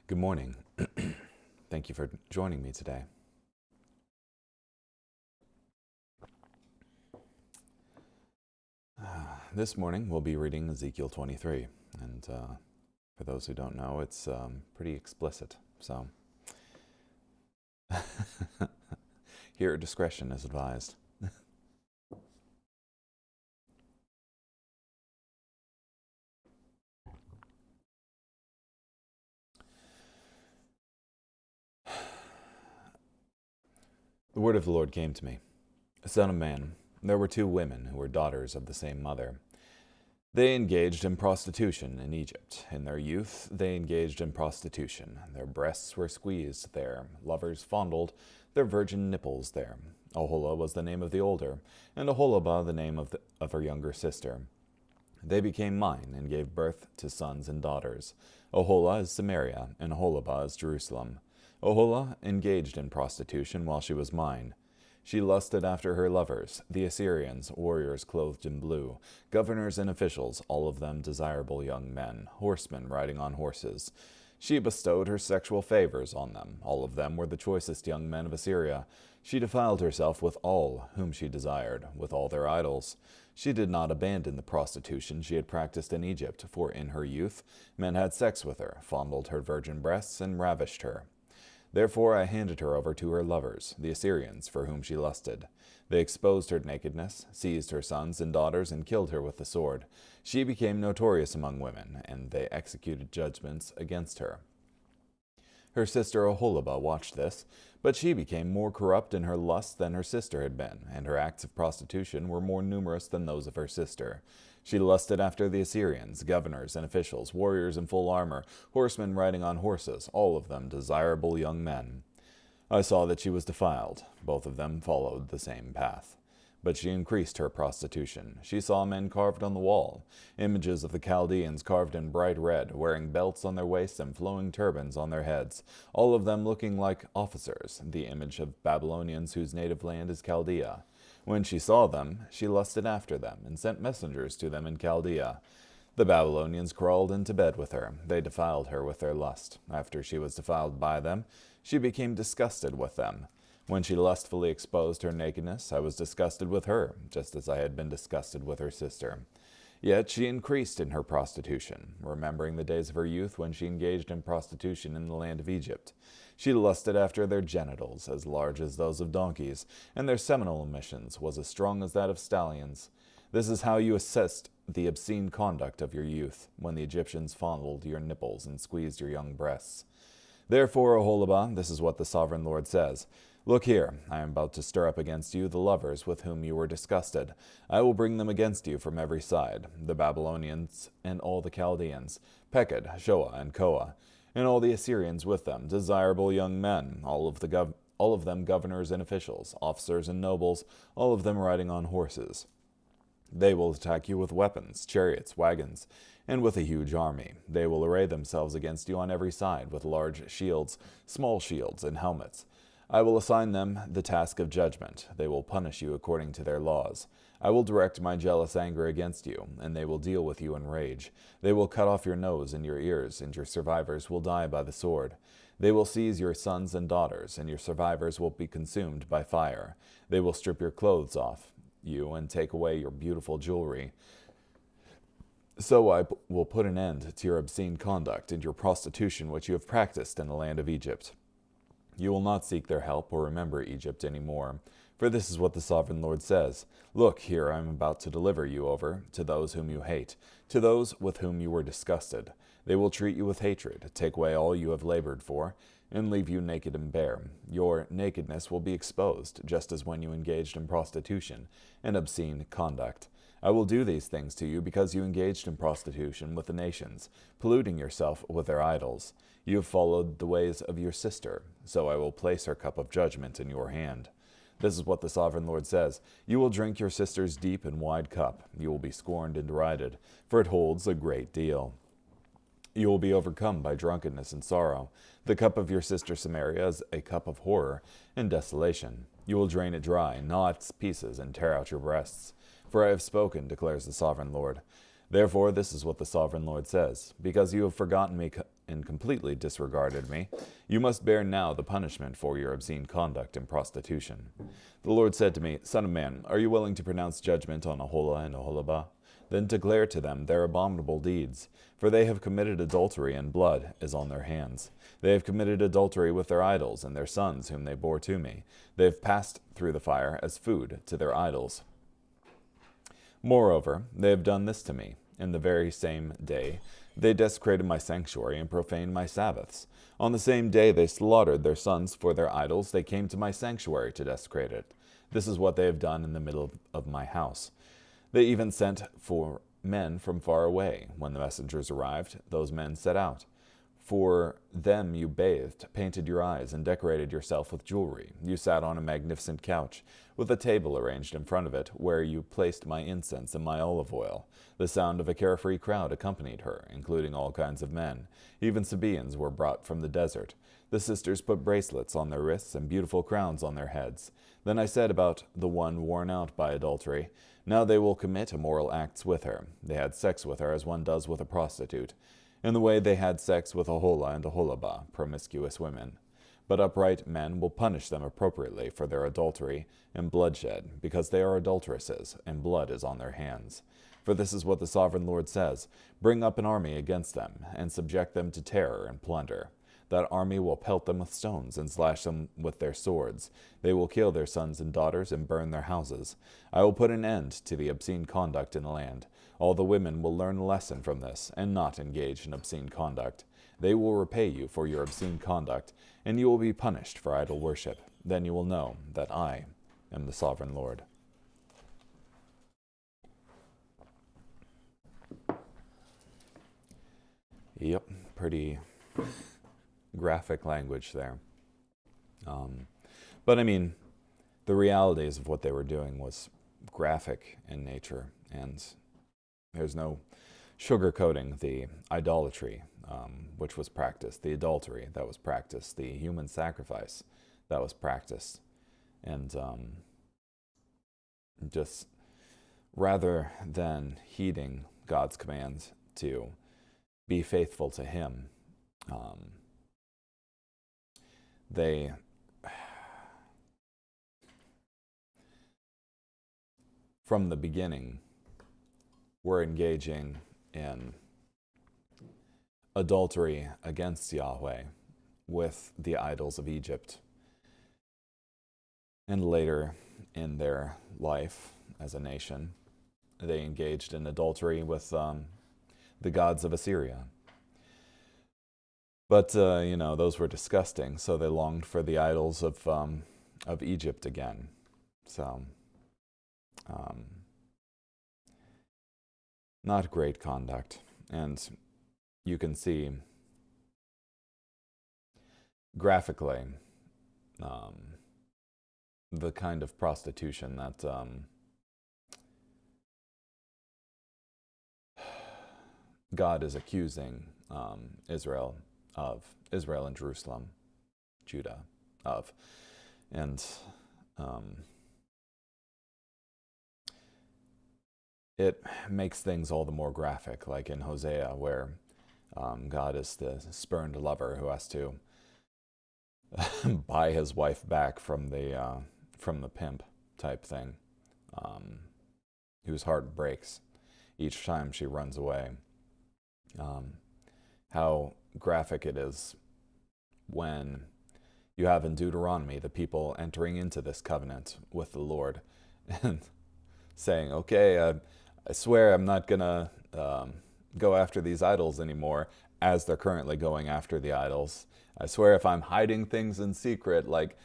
Good morning. Thank you for joining me today. This morning we'll be reading Ezekiel 23, and for those who don't know, it's pretty explicit, so here discretion is advised. The word of the Lord came to me. Son of man, there were two women who were daughters of the same mother. They engaged in prostitution in Egypt. In their youth, they engaged in prostitution. Their breasts were squeezed there. Lovers fondled their virgin nipples there. Oholah was the name of the older, and Oholibah the name of her younger sister. They became mine and gave birth to sons and daughters. Oholah is Samaria, and Oholibah is Jerusalem. Oholah engaged in prostitution while she was mine. She lusted after her lovers, the Assyrians, warriors clothed in blue, governors and officials, all of them desirable young men, horsemen riding on horses. She bestowed her sexual favors on them. All of them were the choicest young men of Assyria. She defiled herself with all whom she desired, with all their idols. She did not abandon the prostitution she had practiced in Egypt, for in her youth men had sex with her, fondled her virgin breasts, and ravished her. Therefore I handed her over to her lovers, the Assyrians, for whom she lusted. They exposed her nakedness, seized her sons and daughters, and killed her with the sword. She became notorious among women, and they executed judgments against her. Her sister Oholibah watched this, but she became more corrupt in her lust than her sister had been, and her acts of prostitution were more numerous than those of her sister. She lusted after the Assyrians, governors and officials, warriors in full armor, horsemen riding on horses, all of them desirable young men. I saw that she was defiled. Both of them followed the same path. But she increased her prostitution. She saw men carved on the wall, images of the Chaldeans carved in bright red, wearing belts on their waists and flowing turbans on their heads, all of them looking like officers, the image of Babylonians whose native land is Chaldea. When she saw them, she lusted after them, and sent messengers to them in Chaldea. The Babylonians crawled into bed with her. They defiled her with their lust. After she was defiled by them, she became disgusted with them. When she lustfully exposed her nakedness, I was disgusted with her, just as I had been disgusted with her sister. Yet she increased in her prostitution, remembering the days of her youth when she engaged in prostitution in the land of Egypt. She lusted after their genitals, as large as those of donkeys, and their seminal emissions was as strong as that of stallions. This is how you assessed the obscene conduct of your youth, when the Egyptians fondled your nipples and squeezed your young breasts. Therefore, Oholibah, this is what the sovereign Lord says. Look here, I am about to stir up against you the lovers with whom you were disgusted. I will bring them against you from every side, the Babylonians and all the Chaldeans, Pekod, Shoah, and Koah, and all the Assyrians with them, desirable young men, all of them governors and officials, officers and nobles, all of them riding on horses. They will attack you with weapons, chariots, wagons, and with a huge army. They will array themselves against you on every side with large shields, small shields, and helmets. I will assign them the task of judgment. They will punish you according to their laws. I will direct my jealous anger against you, and they will deal with you in rage. They will cut off your nose and your ears, and your survivors will die by the sword. They will seize your sons and daughters, and your survivors will be consumed by fire. They will strip your clothes off you and take away your beautiful jewelry. So I will put an end to your obscene conduct and your prostitution which you have practiced in the land of Egypt. You will not seek their help or remember Egypt any more. For this is what the sovereign Lord says. Look, here I am about to deliver you over to those whom you hate, to those with whom you were disgusted. They will treat you with hatred, take away all you have labored for, and leave you naked and bare. Your nakedness will be exposed, just as when you engaged in prostitution and obscene conduct. I will do these things to you because you engaged in prostitution with the nations, polluting yourself with their idols. You have followed the ways of your sister, so I will place her cup of judgment in your hand. This is what the sovereign Lord says. You will drink your sister's deep and wide cup. You will be scorned and derided, for it holds a great deal. You will be overcome by drunkenness and sorrow. The cup of your sister Samaria is a cup of horror and desolation. You will drain it dry, gnaw its pieces, and tear out your breasts. For I have spoken, declares the sovereign Lord. Therefore, this is what the sovereign Lord says. Because you have forgotten me and completely disregarded me, you must bear now the punishment for your obscene conduct and prostitution. The Lord said to me, Son of man, are you willing to pronounce judgment on Aholah and Oholibah? Then declare to them their abominable deeds, for they have committed adultery, and blood is on their hands. They have committed adultery with their idols and their sons whom they bore to me. They have passed through the fire as food to their idols. Moreover, they have done this to me. In the very same day, they desecrated my sanctuary and profaned my Sabbaths. On the same day they slaughtered their sons for their idols. They came to my sanctuary to desecrate it. This is what they have done in the middle of my house. They even sent for men from far away. When the messengers arrived, those men set out. For them you bathed, painted your eyes, and decorated yourself with jewelry. You sat on a magnificent couch, with a table arranged in front of it, where you placed my incense and my olive oil. The sound of a carefree crowd accompanied her, including all kinds of men. Even Sabaeans were brought from the desert. The sisters put bracelets on their wrists and beautiful crowns on their heads. Then I said about the one worn out by adultery, now they will commit immoral acts with her. They had sex with her as one does with a prostitute, in the way they had sex with Aholah and Oholibah, promiscuous women. But upright men will punish them appropriately for their adultery and bloodshed, because they are adulteresses, and blood is on their hands. For this is what the sovereign Lord says, bring up an army against them, and subject them to terror and plunder. That army will pelt them with stones and slash them with their swords. They will kill their sons and daughters and burn their houses. I will put an end to the obscene conduct in the land. All the women will learn a lesson from this, and not engage in obscene conduct. They will repay you for your obscene conduct, and you will be punished for idol worship. Then you will know that I am the sovereign Lord. Yep, pretty graphic language there. But I mean, the realities of what they were doing was graphic in nature, and there's no sugarcoating the idolatry which was practiced, the adultery that was practiced, the human sacrifice that was practiced. And just rather than heeding God's commands to be faithful to Him, they from the beginning were engaging in adultery against Yahweh with the idols of Egypt. And later in their life as a nation, they engaged in adultery with the gods of Assyria. But, those were disgusting, so they longed for the idols of Egypt again. So, not great conduct. And you can see graphically the kind of prostitution that God is accusing Israel and Jerusalem, Judah of. And it makes things all the more graphic, like in Hosea, where God is the spurned lover who has to buy his wife back from the pimp type thing, whose heart breaks each time she runs away. How graphic it is when you have in Deuteronomy the people entering into this covenant with the Lord and saying, okay, I swear I'm not going to go after these idols anymore, as they're currently going after the idols. I swear if I'm hiding things in secret, like,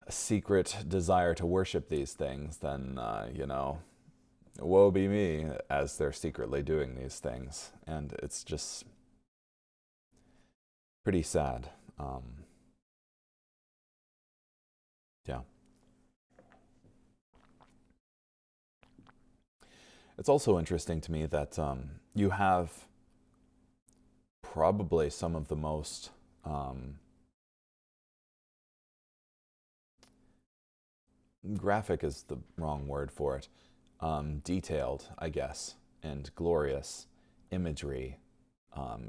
a secret desire to worship these things, then, woe be me, as they're secretly doing these things. And it's just pretty sad. Yeah. It's also interesting to me that you have probably some of the most graphic is the wrong word for it, detailed, I guess, and glorious imagery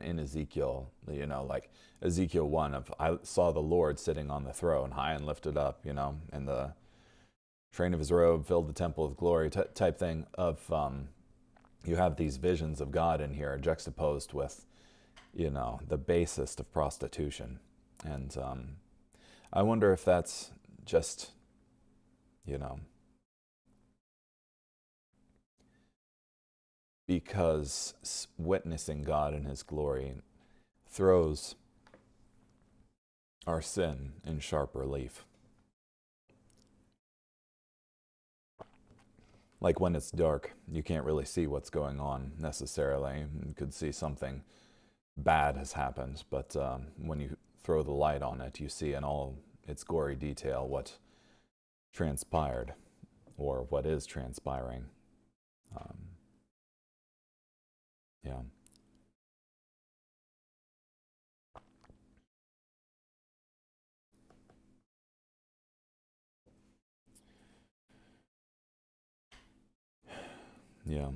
in Ezekiel. Like Ezekiel 1 of, I saw the Lord sitting on the throne, high and lifted up, and the train of his robe filled the temple with glory type thing of, you have these visions of God in here juxtaposed with, the basest of prostitution. And I wonder if that's just, because witnessing God in his glory throws our sin in sharp relief. Like when it's dark, you can't really see what's going on necessarily. You could see something bad has happened, but when you throw the light on it, you see in all its gory detail what transpired or what is transpiring. Yeah. Yeah.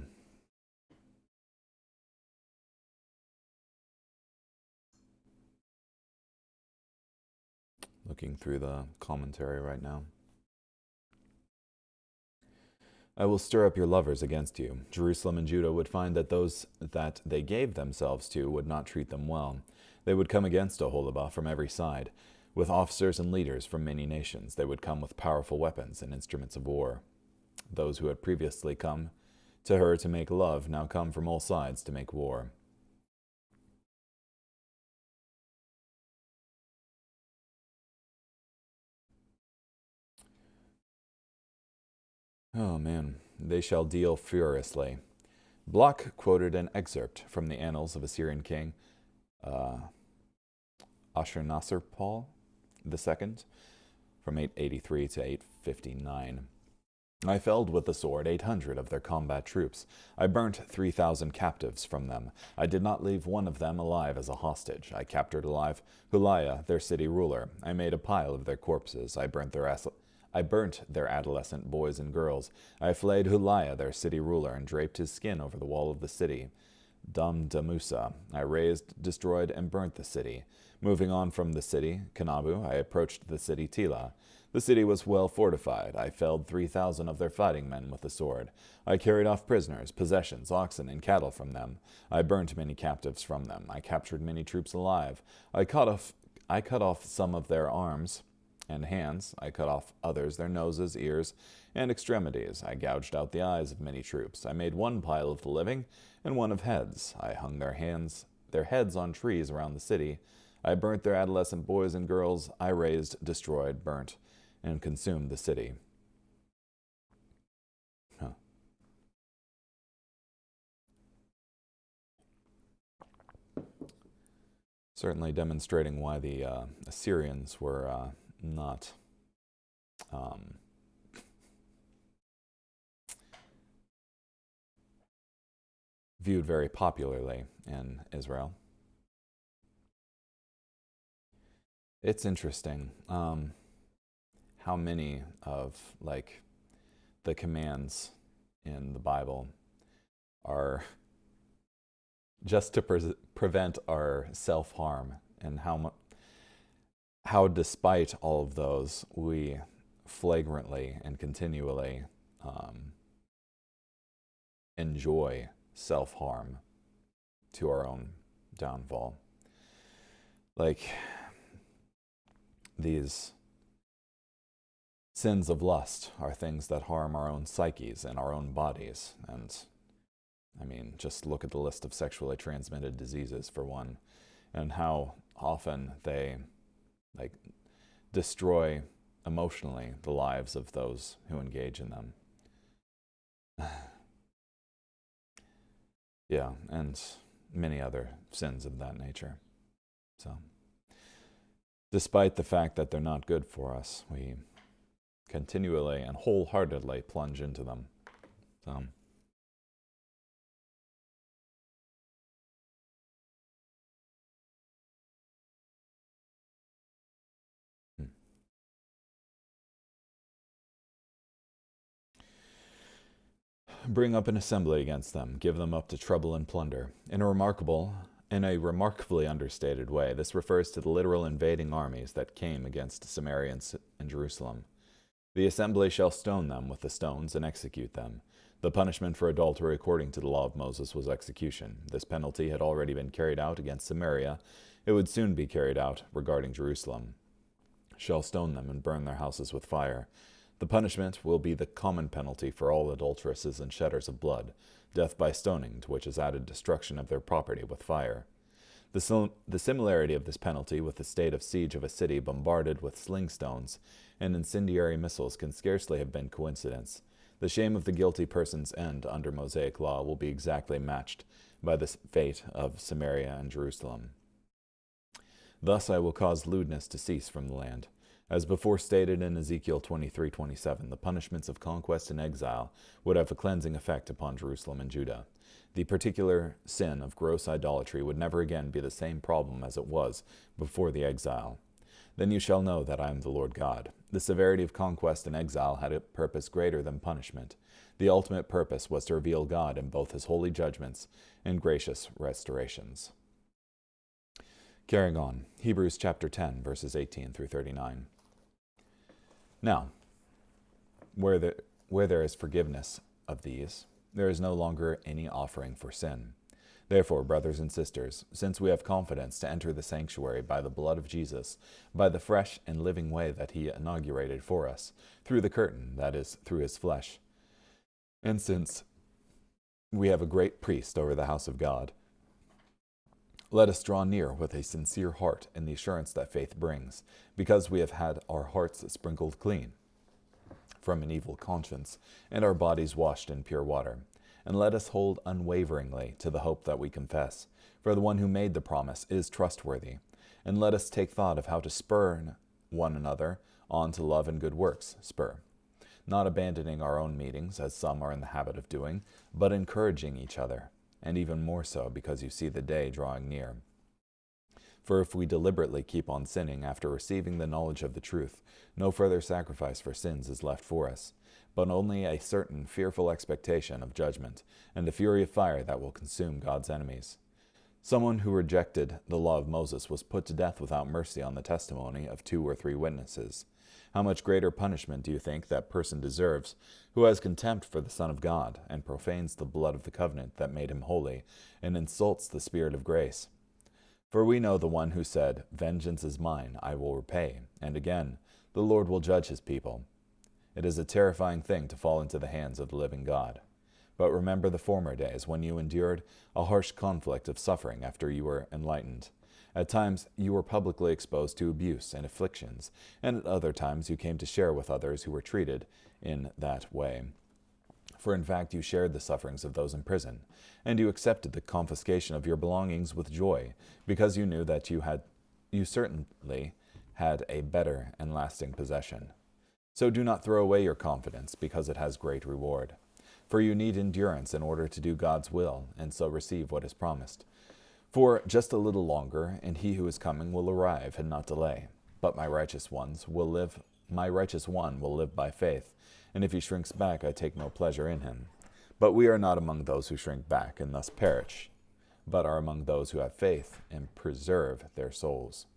Looking through the commentary right now. I will stir up your lovers against you. Jerusalem and Judah would find that those that they gave themselves to would not treat them well. They would come against Oholibah from every side. With officers and leaders from many nations, they would come with powerful weapons and instruments of war. Those who had previously come to her to make love now come from all sides to make war. Oh man, they shall deal furiously. Bloch quoted an excerpt from the annals of Assyrian king Ashurnasirpal II from 883 to 859. I felled with the sword 800 of their combat troops. I burnt 3,000 captives from them. I did not leave one of them alive as a hostage. I captured alive Huliah, their city ruler. I made a pile of their corpses. I burnt their adolescent boys and girls. I flayed Huliah, their city ruler, and draped his skin over the wall of the city. Damdamusa, I razed, destroyed, and burnt the city. Moving on from the city, Kanabu, I approached the city Tila. The city was well fortified. I felled 3,000 of their fighting men with the sword. I carried off prisoners, possessions, oxen, and cattle from them. I burnt many captives from them. I captured many troops alive. I cut off some of their arms and hands. I cut off others their noses, ears, and extremities. I gouged out the eyes of many troops. I made one pile of the living and one of heads. I hung their heads on trees around the city. I burnt their adolescent boys and girls. I razed, destroyed, burnt, and consumed the city. Huh. Certainly demonstrating why the Assyrians were not viewed very popularly in Israel. It's interesting how many of the commands in the Bible are just to prevent our self-harm, and how despite all of those we flagrantly and continually enjoy self-harm to our own downfall. Like these sins of lust are things that harm our own psyches and our own bodies. And I mean, just look at the list of sexually transmitted diseases for one, and how often they destroy emotionally the lives of those who engage in them. Yeah, and many other sins of that nature. So, despite the fact that they're not good for us, we continually and wholeheartedly plunge into them. So, Bring up an assembly against them, give them up to trouble and plunder. In a remarkably understated way, this refers to the literal invading armies that came against Samaria and Jerusalem. The assembly shall stone them with the stones and execute them. The punishment for adultery according to the law of Moses was execution. This penalty had already been carried out against Samaria. It would soon be carried out regarding Jerusalem. Shall stone them and burn their houses with fire. The punishment will be the common penalty for all adulteresses and shedders of blood, death by stoning, to which is added destruction of their property with fire. The similarity of this penalty with the state of siege of a city bombarded with sling stones and incendiary missiles can scarcely have been coincidence. The shame of the guilty person's end under Mosaic law will be exactly matched by the fate of Samaria and Jerusalem. Thus I will cause lewdness to cease from the land. As before stated in Ezekiel 23:27, the punishments of conquest and exile would have a cleansing effect upon Jerusalem and Judah. The particular sin of gross idolatry would never again be the same problem as it was before the exile. Then you shall know that I am the Lord God. The severity of conquest and exile had a purpose greater than punishment. The ultimate purpose was to reveal God in both his holy judgments and gracious restorations. Carrying on, Hebrews chapter 10, verses 18 through 39. Now, where there is forgiveness of these, there is no longer any offering for sin. Therefore, brothers and sisters, since we have confidence to enter the sanctuary by the blood of Jesus, by the fresh and living way that he inaugurated for us, through the curtain, that is, through his flesh, and since we have a great priest over the house of God, let us draw near with a sincere heart in the assurance that faith brings, because we have had our hearts sprinkled clean from an evil conscience, and our bodies washed in pure water. And let us hold unwaveringly to the hope that we confess, for the one who made the promise is trustworthy. And let us take thought of how to spur one another on to love and good works, not abandoning our own meetings, as some are in the habit of doing, but encouraging each other, and even more so because you see the day drawing near. For if we deliberately keep on sinning after receiving the knowledge of the truth, no further sacrifice for sins is left for us, but only a certain fearful expectation of judgment, and the fury of fire that will consume God's enemies. Someone who rejected the law of Moses was put to death without mercy on the testimony of 2 or 3 witnesses. How much greater punishment do you think that person deserves, who has contempt for the Son of God, and profanes the blood of the covenant that made him holy, and insults the Spirit of grace? For we know the one who said, "Vengeance is mine, I will repay," and again, "The Lord will judge his people." It is a terrifying thing to fall into the hands of the living God. But remember the former days when you endured a harsh conflict of suffering after you were enlightened. At times you were publicly exposed to abuse and afflictions, and at other times you came to share with others who were treated in that way. For in fact you shared the sufferings of those in prison, and you accepted the confiscation of your belongings with joy, because you knew that you certainly had a better and lasting possession. So do not throw away your confidence, because it has great reward. For you need endurance in order to do God's will, and so receive what is promised. For just a little longer, and he who is coming will arrive and not delay. But my righteous one will live by faith, and if he shrinks back, I take no pleasure in him. But we are not among those who shrink back and thus perish, but are among those who have faith and preserve their souls.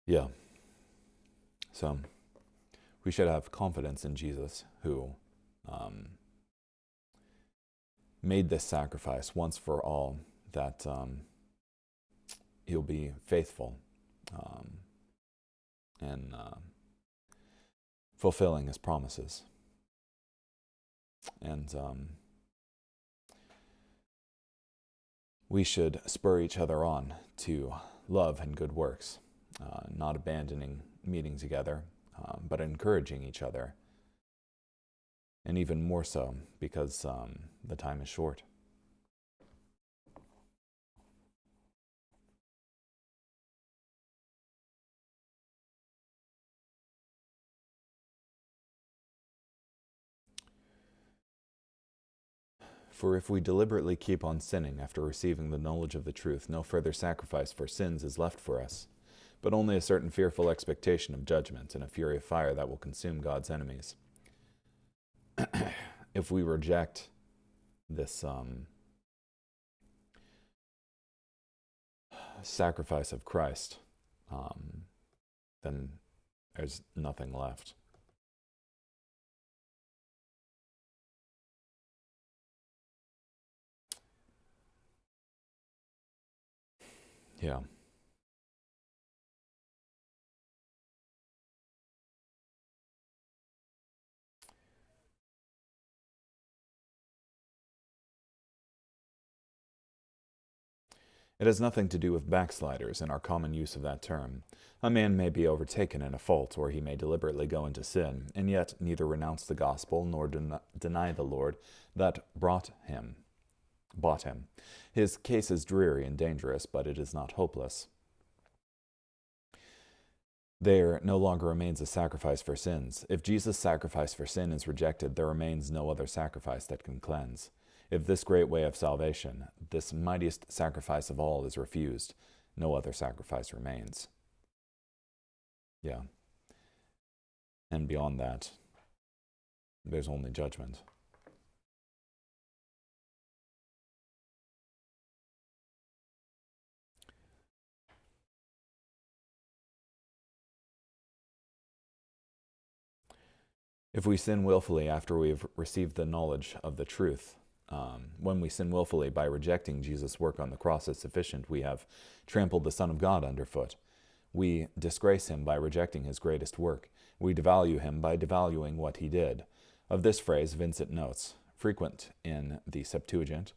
Yeah. So we should have confidence in Jesus, who made this sacrifice once for all, that he'll be faithful in fulfilling his promises. And we should spur each other on to love and good works, not abandoning meeting together, but encouraging each other. And even more so because the time is short. For if we deliberately keep on sinning after receiving the knowledge of the truth, no further sacrifice for sins is left for us, but only a certain fearful expectation of judgment and a fury of fire that will consume God's enemies. If we reject this sacrifice of Christ, then there's nothing left. Yeah. It has nothing to do with backsliders in our common use of that term. A man may be overtaken in a fault, or he may deliberately go into sin, and yet neither renounce the gospel nor deny the Lord that bought him. His case is dreary and dangerous, but it is not hopeless. There no longer remains a sacrifice for sins. If Jesus' sacrifice for sin is rejected, there remains no other sacrifice that can cleanse. If this great way of salvation, this mightiest sacrifice of all, is refused, no other sacrifice remains. Yeah. And beyond that, there's only judgment. If we sin willfully after we've received the knowledge of the truth, when we sin willfully by rejecting Jesus' work on the cross as sufficient, we have trampled the Son of God underfoot. We disgrace him by rejecting his greatest work. We devalue him by devaluing what he did. Of this phrase, Vincent notes, frequent in the Septuagint,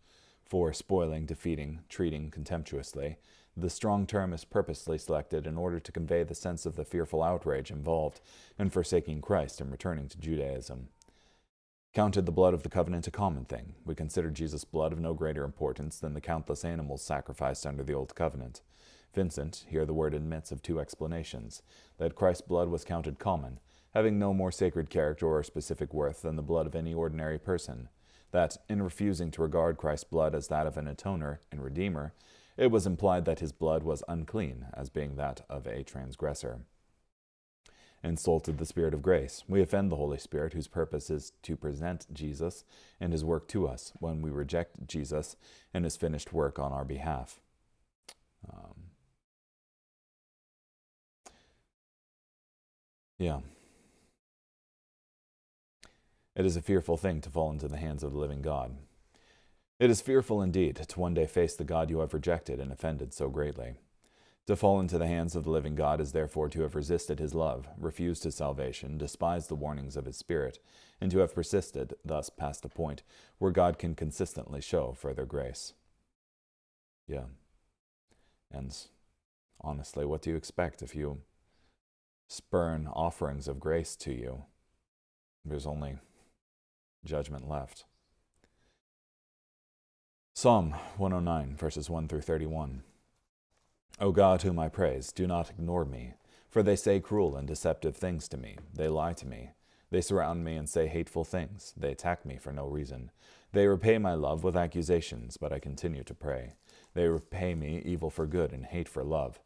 for spoiling, defeating, treating contemptuously, the strong term is purposely selected in order to convey the sense of the fearful outrage involved in forsaking Christ and returning to Judaism. Counted the blood of the covenant a common thing. We consider Jesus' blood of no greater importance than the countless animals sacrificed under the old covenant. Vincent, here the word admits of two explanations: that Christ's blood was counted common, having no more sacred character or specific worth than the blood of any ordinary person; that, in refusing to regard Christ's blood as that of an atoner and redeemer, it was implied that his blood was unclean, as being that of a transgressor. Insulted the Spirit of grace. We offend the Holy Spirit, whose purpose is to present Jesus and his work to us, when we reject Jesus and his finished work on our behalf. It is a fearful thing to fall into the hands of the living God. It is fearful indeed to one day face the God you have rejected and offended so greatly. To fall into the hands of the living God is therefore to have resisted his love, refused his salvation, despised the warnings of his Spirit, and to have persisted thus past the point where God can consistently show further grace. Yeah. And honestly, what do you expect if you spurn offerings of grace to you? There's only judgment left. Psalm 109, verses 1 through 31. O God, whom I praise, do not ignore me, for they say cruel and deceptive things to me. They lie to me. They surround me and say hateful things. They attack me for no reason. They repay my love with accusations, but I continue to pray. They repay me evil for good and hate for love.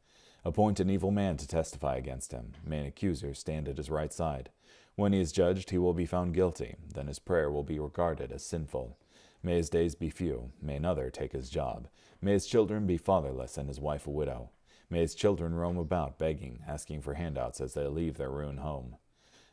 Appoint an evil man to testify against him. May an accuser stand at his right side. When he is judged, he will be found guilty. Then his prayer will be regarded as sinful. May his days be few. May another take his job. May his children be fatherless and his wife a widow. May his children roam about begging, asking for handouts as they leave their ruined home.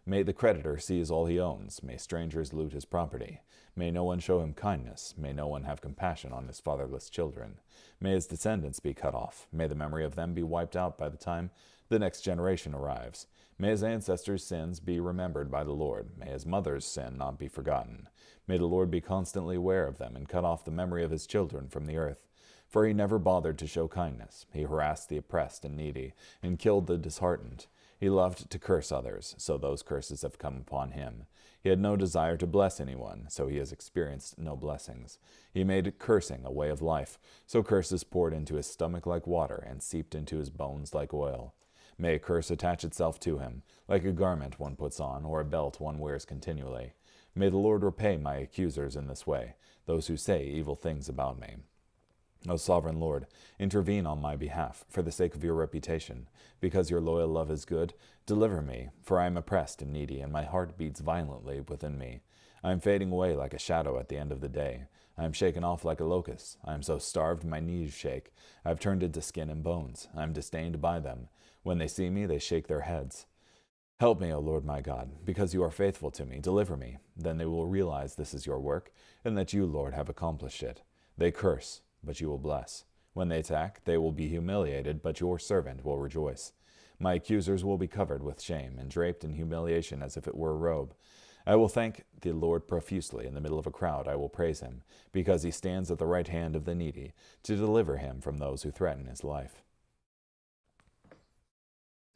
May the creditor seize all he owns. May strangers loot his property. May no one show him kindness. May no one have compassion on his fatherless children. May his descendants be cut off. May the memory of them be wiped out by the time the next generation arrives. May his ancestors' sins be remembered by the Lord. May his mother's sin not be forgotten. May the Lord be constantly aware of them and cut off the memory of his children from the earth. For he never bothered to show kindness. He harassed the oppressed and needy, and killed the disheartened. He loved to curse others, so those curses have come upon him. He had no desire to bless anyone, so he has experienced no blessings. He made cursing a way of life, so curses poured into his stomach like water, and seeped into his bones like oil. May a curse attach itself to him, like a garment one puts on, or a belt one wears continually. May the Lord repay my accusers in this way, those who say evil things about me. O sovereign Lord, intervene on my behalf, for the sake of your reputation. Because your loyal love is good, deliver me, for I am oppressed and needy, and my heart beats violently within me. I am fading away like a shadow at the end of the day. I am shaken off like a locust. I am so starved my knees shake. I have turned into skin and bones. I am disdained by them. When they see me, they shake their heads. Help me, O Lord my God, because you are faithful to me. Deliver me. Then they will realize this is your work, and that you, Lord, have accomplished it. They curse, but you will bless. When they attack, they will be humiliated, but your servant will rejoice. My accusers will be covered with shame and draped in humiliation as if it were a robe. I will thank the Lord profusely. In the middle of a crowd I will praise him, because he stands at the right hand of the needy, to deliver him from those who threaten his life.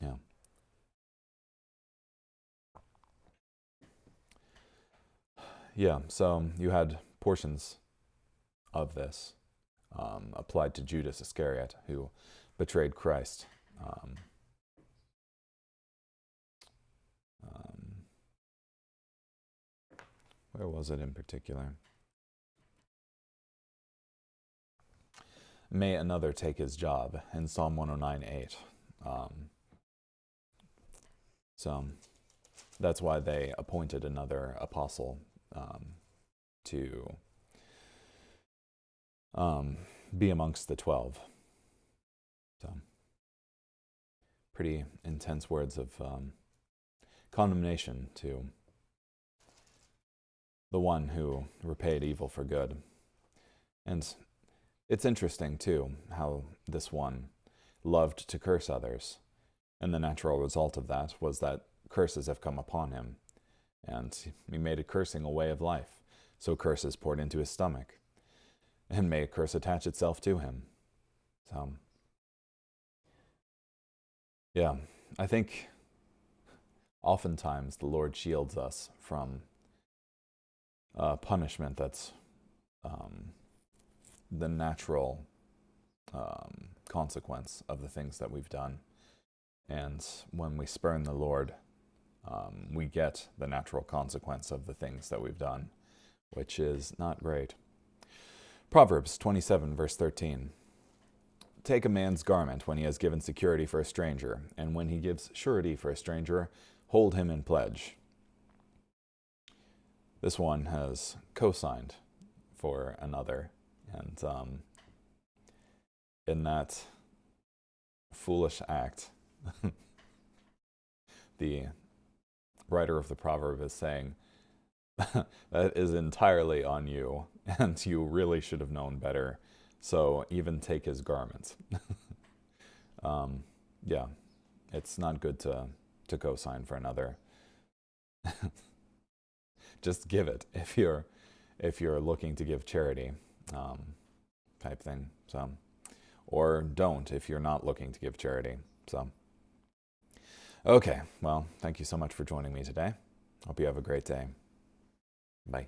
Yeah. Yeah, so you had portions of this applied to Judas Iscariot, who betrayed Christ. Where was it in particular? May another take his job, in Psalm 109:8. So that's why they appointed another apostle to be amongst the 12. So pretty intense words of condemnation to the one who repaid evil for good. And it's interesting, too, how this one loved to curse others. And the natural result of that was that curses have come upon him. And he made a cursing a way of life. So curses poured into his stomach. And may a curse attach itself to him. So, yeah, I think oftentimes the Lord shields us from punishment that's the natural consequence of the things that we've done. And when we spurn the Lord, we get the natural consequence of the things that we've done, which is not great. Proverbs 27, verse 13. Take a man's garment when he has given security for a stranger, and when he gives surety for a stranger, hold him in pledge. This one has co-signed for another, and in that foolish act, the writer of the proverb is saying, that is entirely on you, and you really should have known better, so even take his garments. Yeah, it's not good to co-sign for another. Just give it if you're looking to give charity, type thing. So, or don't if you're not looking to give charity. So, okay. Well, thank you so much for joining me today. Hope you have a great day. Bye.